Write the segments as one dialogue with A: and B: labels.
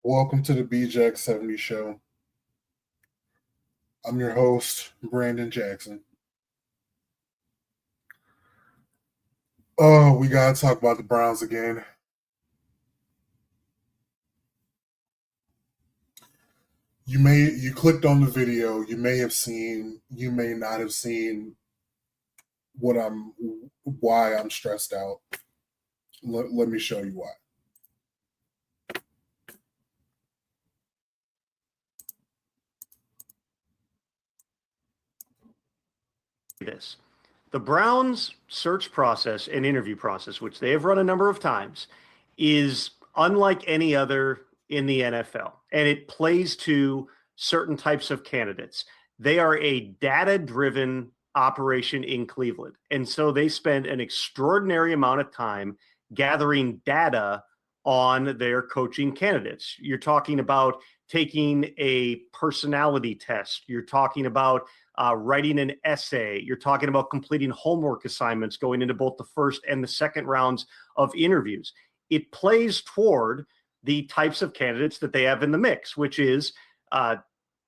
A: Welcome to the BJack 70 show. I'm your host, Brandon Jackson. Oh, we gotta talk about the Browns again. You clicked on the video, you may have seen, you may not have seen why I'm stressed out. Let me show you why.
B: This. The Browns search process and interview process, which they have run a number of times, is unlike any other in the NFL, and it plays to certain types of candidates. They are a data-driven operation in Cleveland, and so they spend an extraordinary amount of time gathering data on their coaching candidates. You're talking about taking a personality test. You're talking about writing an essay. You're talking about completing homework assignments going into both the first and the second rounds of interviews. It plays toward the types of candidates that they have in the mix, which is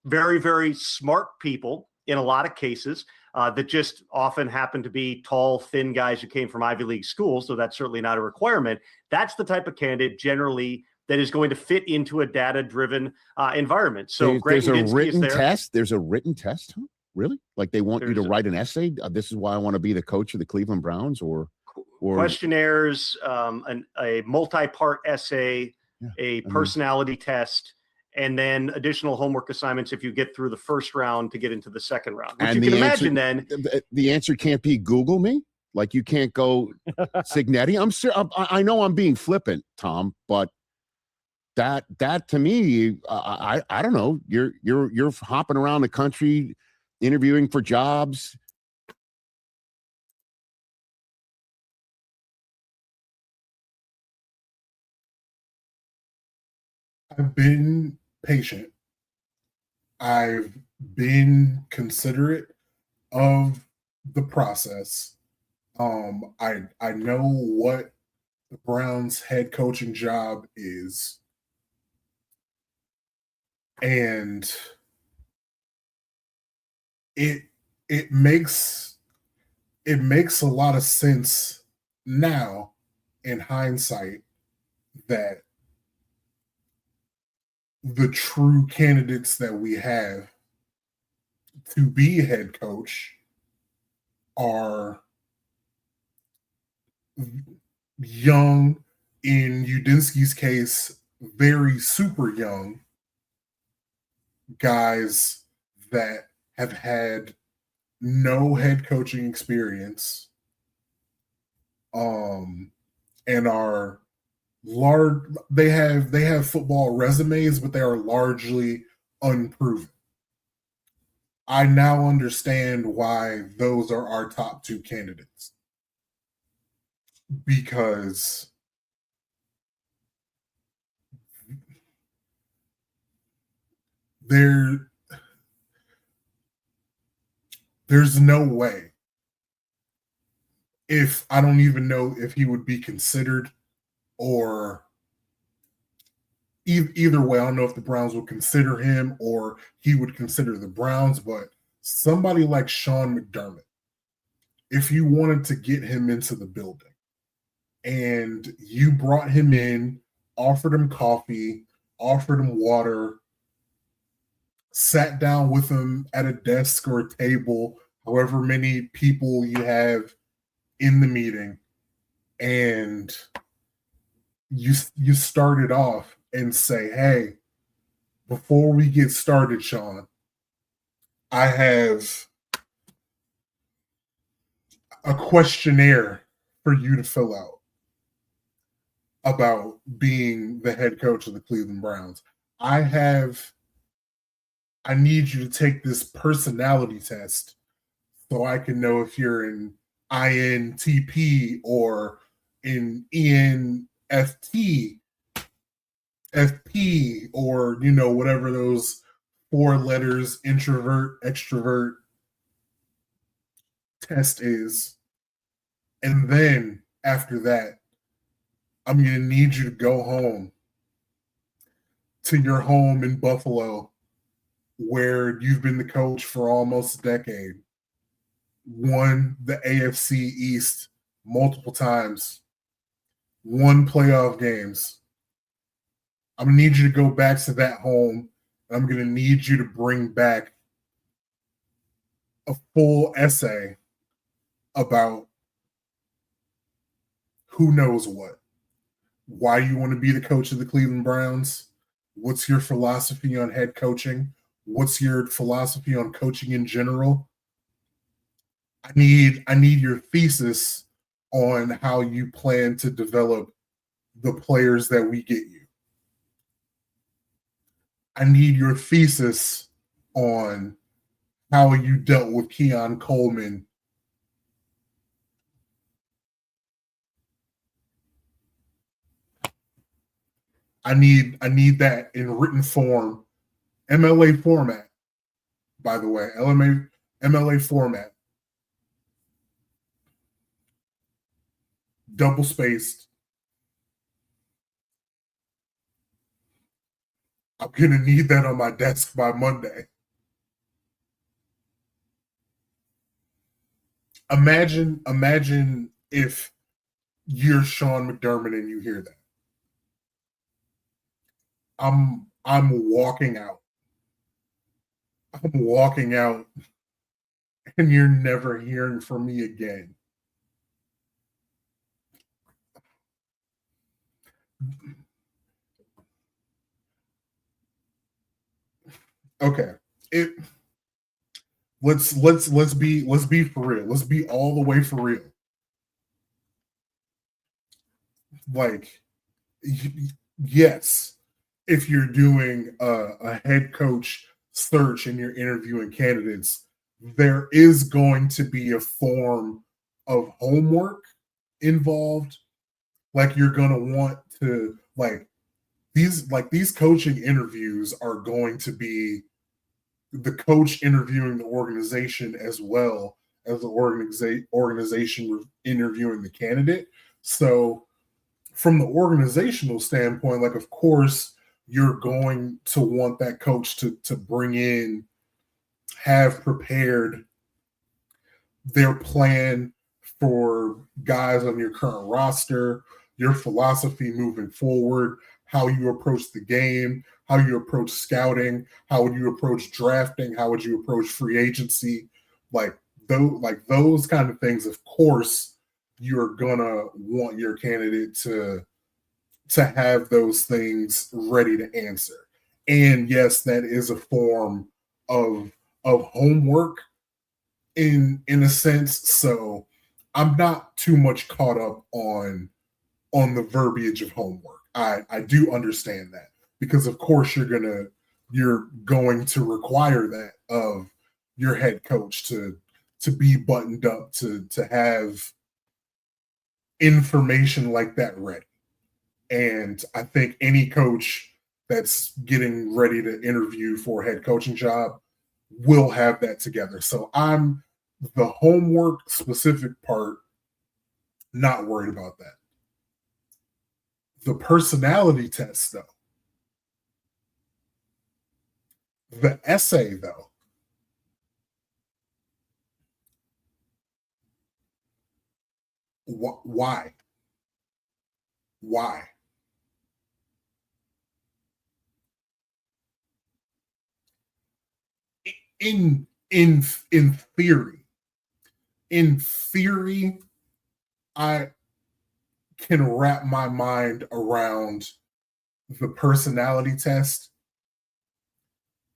B: very, very smart people in a lot of cases that just often happen to be tall, thin guys who came from Ivy League schools. So that's certainly not a requirement. That's the type of candidate generally that is going to fit into a data-driven environment. So
C: there's a written test. There's a written test. Huh? Really? Like they want you to write an essay? This is why I want to be the coach of the Cleveland Browns, or
B: questionnaires, a multi-part essay, a personality test, and then additional homework assignments if you get through the first round to get into the second round. Which you can imagine then.
C: The answer can't be Google me. Like you can't go Signetti. I know I'm being flippant, Tom, but that to me, I don't know. You're hopping around the country interviewing for jobs.
A: I've been patient. I've been considerate of the process. I know what the Browns head coaching job is. And it makes a lot of sense now in hindsight that the true candidates that we have to be head coach are young, in Udinski's case, very super young guys that have had no head coaching experience, and are large. They have football resumes, but they are largely unproven. I now understand why those are our top two candidates, because there's no way, if I don't even know if he would be considered, or either way, I don't know if the Browns would consider him or he would consider the Browns, but somebody like Sean McDermott, if you wanted to get him into the building and you brought him in, offered him coffee, offered him water, sat down with him at a desk or a table, however many people you have in the meeting, and you started off and say, hey, before we get started, Sean, I have a questionnaire for you to fill out about being the head coach of the Cleveland Browns. I need you to take this personality test so I can know if you're an INTP or an ENFP, FP, or, whatever those 4 letters, introvert, extrovert test is. And then after that, I'm going to need you to go home, to your home in Buffalo, where you've been the coach for almost a decade, won the AFC East multiple times, won playoff games. I'm going to need you to go back to that home. And I'm going to need you to bring back a full essay about who knows what, why you want to be the coach of the Cleveland Browns, what's your philosophy on head coaching, what's your philosophy on coaching in general. I need your thesis on how you plan to develop the players that we get you. I need your thesis on how you dealt with Keon Coleman. I need that in written form, MLA format, by the way, MLA format, double spaced. I'm going to need that on my desk by Monday. Imagine if you're Sean McDermott and you hear that. I'm walking out. I'm walking out, and you're never hearing from me again. Okay. Let's be for real. Let's be all the way for real. Like, yes, if you're doing a head coach search and you're interviewing candidates, there is going to be a form of homework involved. Like, you're going to want to, these coaching interviews are going to be the coach interviewing the organization as well as the organization interviewing the candidate. So from the organizational standpoint, like, of course, you're going to want that coach to bring in, have prepared their plan for guys on your current roster, your philosophy moving forward, how you approach the game, how you approach scouting, how would you approach drafting, how would you approach free agency, those kind of things. Of course, you're gonna want your candidate to have those things ready to answer. And yes, that is a form of homework in a sense. So I'm not too much caught up on the verbiage of homework. I do understand that, because of course you're going to require that of your head coach to be buttoned up, to have information like that ready. And I think any coach that's getting ready to interview for a head coaching job will have that together. So I'm the homework specific part, not worried about that. The personality test, though, the essay, though, why? Why? In theory, I can wrap my mind around the personality test,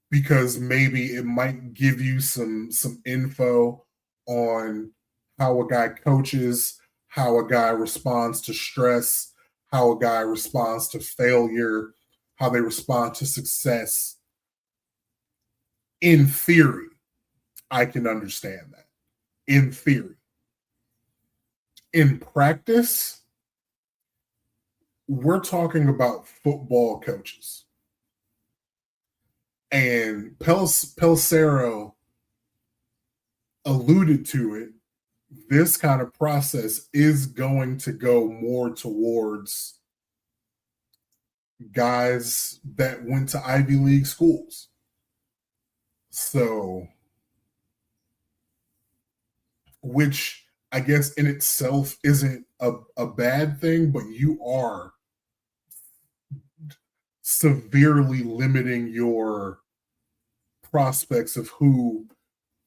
A: because maybe it might give you some info on how a guy coaches, how a guy responds to stress, how a guy responds to failure, how they respond to success. In theory, I can understand that. In theory. In practice, we're talking about football coaches. And Pelissero alluded to it. This kind of process is going to go more towards guys that went to Ivy League schools. So, which I guess in itself isn't a bad thing, but you are severely limiting your prospects of who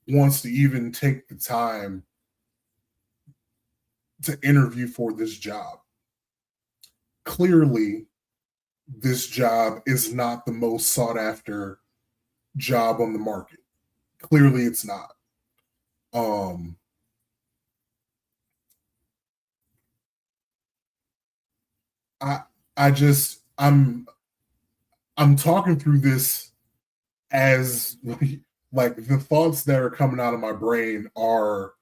A: wants to even take the time to interview for this job. Clearly, this job is not the most sought after job on the market. Clearly, it's not. I'm talking through this as like the thoughts that are coming out of my brain are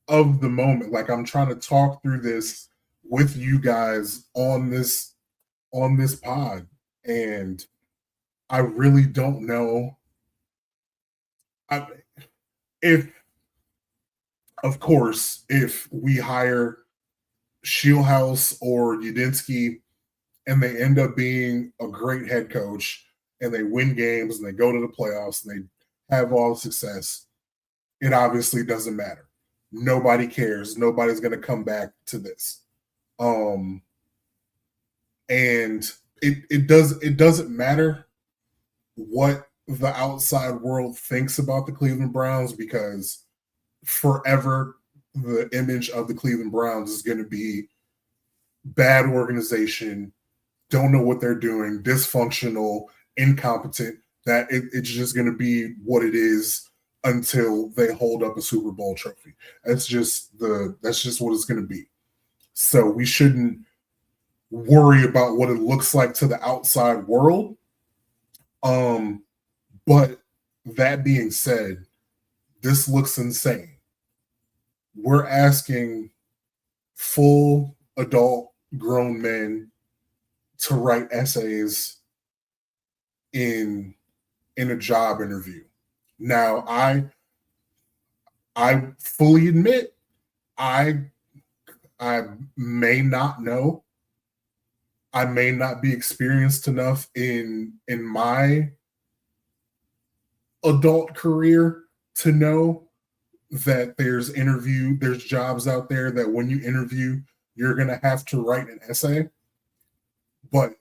A: of the moment. Like I'm trying to talk through this with you guys on this pod, and I really don't know if, of course, if we hire Shieldhouse or Udinski and they end up being a great head coach and they win games and they go to the playoffs and they have all the success, it obviously doesn't matter. Nobody cares. Nobody's going to come back to this. And it doesn't matter what the outside world thinks about the Cleveland Browns, because forever the image of the Cleveland Browns is going to be bad organization, don't know what they're doing, dysfunctional, incompetent, that it's just going to be what it is until they hold up a Super Bowl trophy. That's just what it's going to be. So we shouldn't worry about what it looks like to the outside world. But that being said, this looks insane. We're asking full adult grown men to write essays in a job interview. Now, I fully admit I may not know. I may not be experienced enough in my adult career to know that there's jobs out there that when you interview, you're going to have to write an essay. But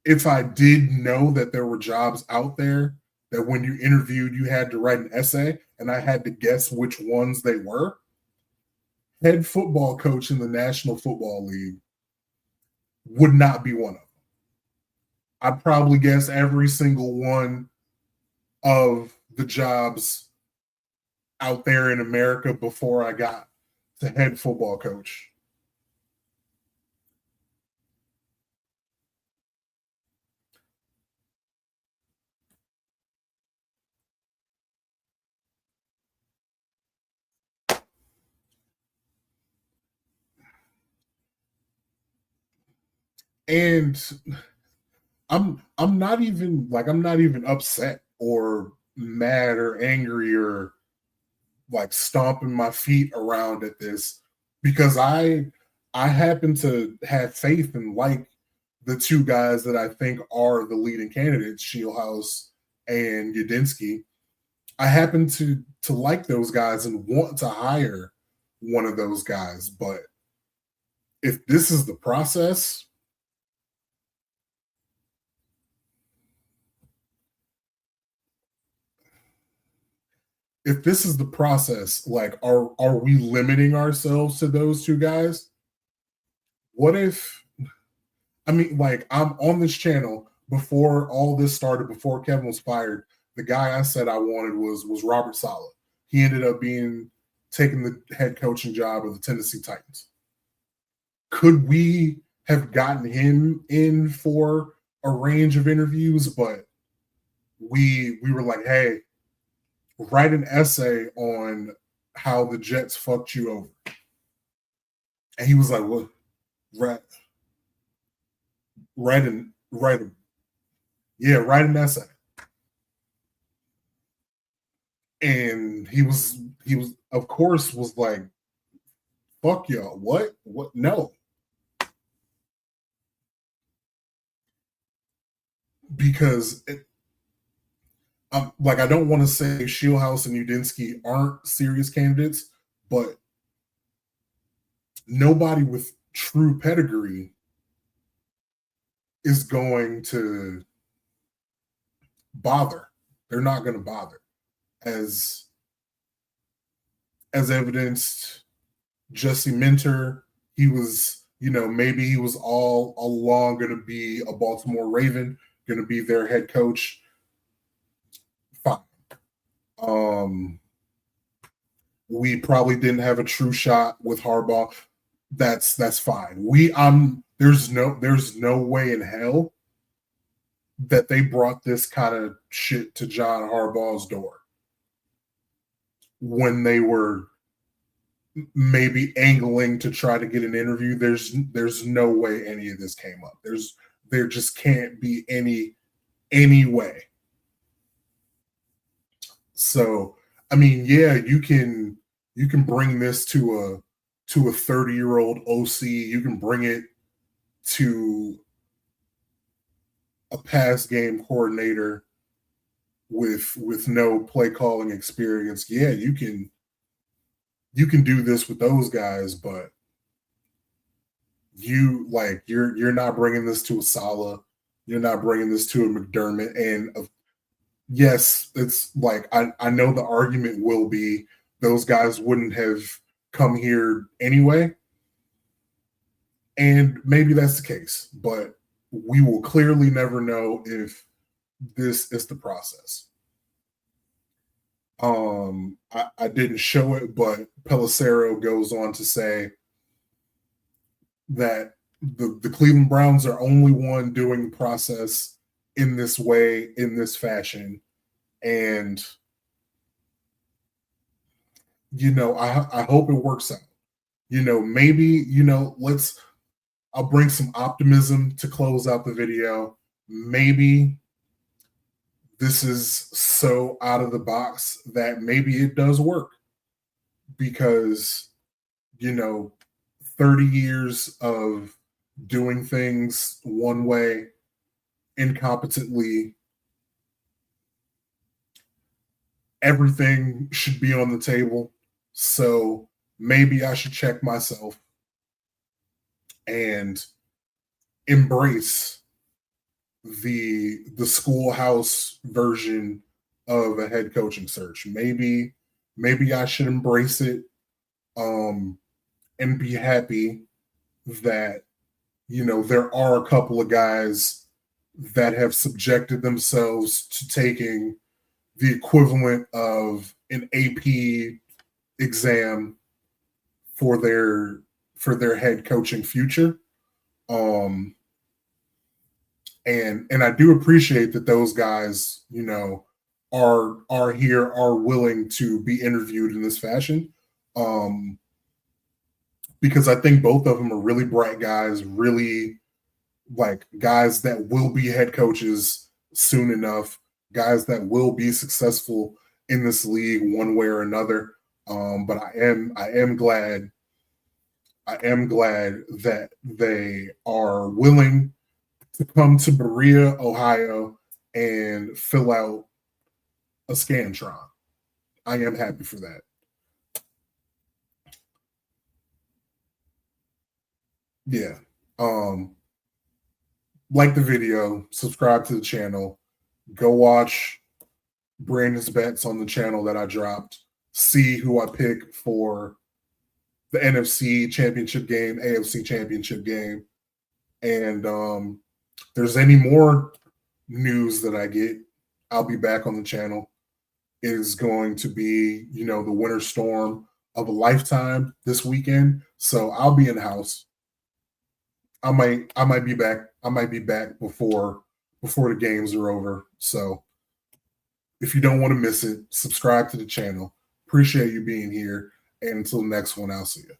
A: if I did know that there were jobs out there that when you interviewed, you had to write an essay, and I had to guess which ones they were, head football coach in the National Football League would not be one of them. I'd probably guess every single one of the jobs out there in America before I got to head football coach. And I'm not even upset or mad or angry or like stomping my feet around at this, because I happen to have faith and like the two guys that I think are the leading candidates, Shieldhouse and Udinski. I happen to like those guys and want to hire one of those guys. But if this is the process, like, are we limiting ourselves to those two guys? What if, I mean, like, I'm on this channel before all this started, before Kevin was fired. The guy I said I wanted was Robert Saleh. He ended up taking the head coaching job of the Tennessee Titans. Could we have gotten him in for a range of interviews? But we were like, hey, write an essay on how the Jets fucked you over. And he was like, well, write an essay. And he was of course was like, fuck y'all. What? No. because like, I don't want to say Shieldhouse and Udinski aren't serious candidates, but nobody with true pedigree is going to bother. They're not going to bother. As evidenced, Jesse Minter, he was, maybe he was all along going to be a Baltimore Raven, going to be their head coach. Fine. We probably didn't have a true shot with Harbaugh. That's fine. There's no way in hell that they brought this kind of shit to John Harbaugh's door when they were maybe angling to try to get an interview. There's no way any of this came up. There just can't be any way. So, I mean, yeah, you can bring this to a 30-year-old OC. You can bring it to a pass game coordinator with no play calling experience. Yeah, you can do this with those guys, but you're not bringing this to a Saleh. You're not bringing this to a McDermott. And yes, it's like, I know the argument will be those guys wouldn't have come here anyway. And maybe that's the case, but we will clearly never know if this is the process. I didn't show it, but Pelissero goes on to say that the Cleveland Browns are only one doing the process in this way, in this fashion. And, I hope it works out. Maybe, I'll bring some optimism to close out the video. Maybe this is so out of the box that maybe it does work, because 30 years of doing things one way incompetently, everything should be on the table. So maybe I should check myself and embrace the schoolhouse version of a head coaching search. Maybe I should embrace it, and be happy that there are a couple of guys that have subjected themselves to taking the equivalent of an AP exam for their head coaching future. And I do appreciate that those guys, are here, are willing to be interviewed in this fashion. Because I think both of them are really bright guys, really like guys that will be head coaches soon enough, guys that will be successful in this league one way or another. But I am glad that they are willing to come to Berea, Ohio, and fill out a Scantron. I am happy for that. Yeah. Like the video, subscribe to the channel, go watch Brandon's bets on the channel that I dropped, see who I pick for the NFC championship game, AFC championship game. And if there's any more news that I get, I'll be back on the channel. It is going to be, the winter storm of a lifetime this weekend. So I'll be in the house. I might be back. I might be back before the games are over. So if you don't want to miss it, subscribe to the channel. Appreciate you being here. And until the next one, I'll see you.